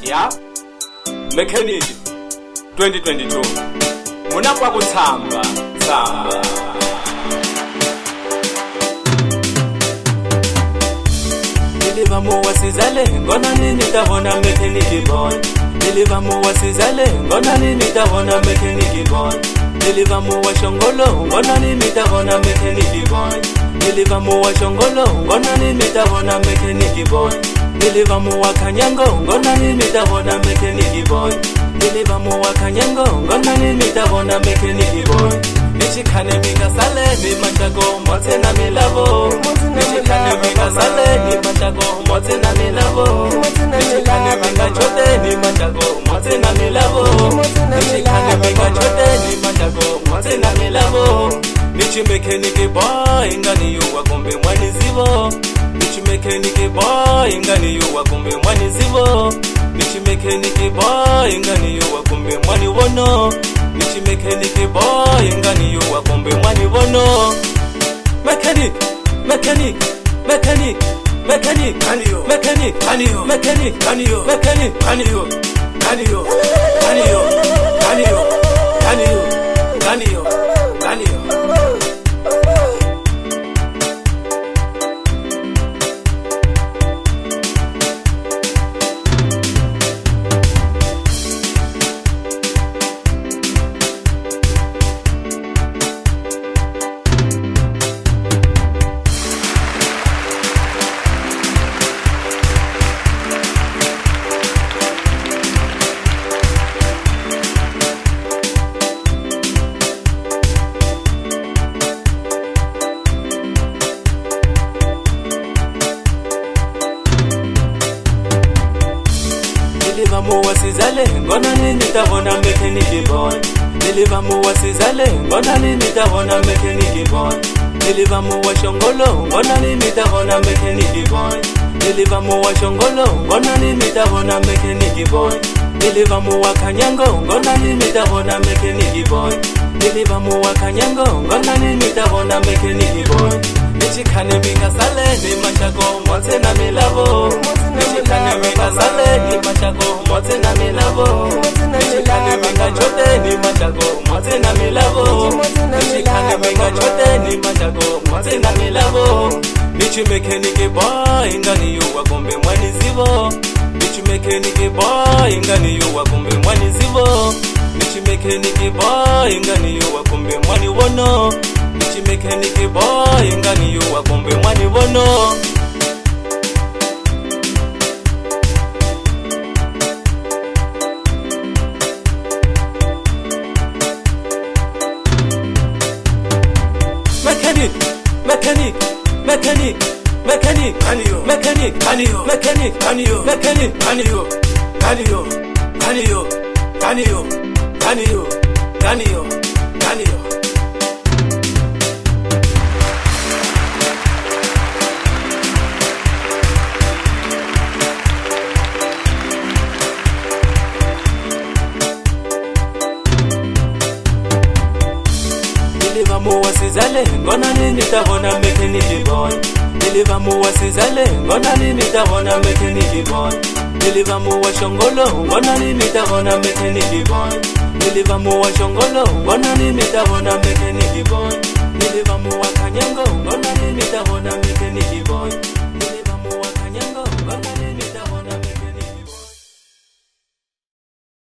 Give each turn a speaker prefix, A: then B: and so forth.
A: ya Mechanic 2022 muna kwa kutsamba tsamba Niliva muwa sizale ngona nini tavona Mechanic boy Niliva muwa sizale ngona nini tavona Mechanic boy Niliva muwa shongolo ngona nini tavona Mechanic boy Niliva muwa shongolo ngona nini tavona Mechanic boy Niliva muwa kanyango ngona nini tavona Mechanic boy Niliva muwa kanyango ngona nini tavona Mechanic boy Nichikane minga sale ni manchago mote na milavo Nichikane minga sale ni manchago mote na milavo Nichikane minga chote ni manchago mote na milavo Nichikane minga chote ni manchago mote na milavo Nichi Mechanic boy ngani yuwa kumbe mwani zivo Nichi Mechanic boy ngani yuwa kumbe mwani zivo Nichi Mechanic boy ngani yuwa kumbe mwani wono Nichi Mechanic boy ngani yuwa kumbe mwani wono Mechanic Mechanic Mechanic Mechanic Kaniyo Mechanic Kaniyo Mechanic Kaniyo Mechanic Kaniyo Kaniyo Kaniyo Kaniyo Kaniyo Kaniyo Kaniyo Niliva muwa sizale ngona nini tavona Mechanic boy Niliva muwa sizale ngona nini tavona Mechanic boy Niliva muwa shongolo ngona nini tavona Mechanic boy Niliva muwa shongolo ngona nini tavona Mechanic boy Niliva muwa kanyango ngona nini tavona Mechanic boy Niliva muwa kanyango ngona nini tavona Mechanic boy Nichikane minga sale ni manchago mote na milavo Nichikane minga sale ni manchago mote na milavo Nichikane minga chote ni manchago mote na milavo Nichikane minga chote ni manchago mote na milavo Nichi Mechanic boy ngani yuwa kumbe mwani zivo Nichi Mechanic boy ngani yuwa kumbe mwani zivo Nichi Mechanic boy ngani yuwa kumbe mwani wono Nichi Mechanic boy ngani yuwa kumbe mwani wono Mechanic Mechanic Mechanic Mechanic Kaniyo Mechanic Kaniyo Mechanic Kaniyo Mechanic Kaniyo Kaniyo Kaniyo Kaniyo Kaniyo Kaniyo Kaniyo Niliva muwa sizale ngona nini tavona Mechanic boy Niliva muwa sizale ngona nini tavona Mechanic boy Niliva muwa shongolo ngona nini tavona Mechanic boy Niliva muwa shongolo ngona nini tavona Mechanic boy Niliva muwa kanyango ngona nini tavona Mechanic boy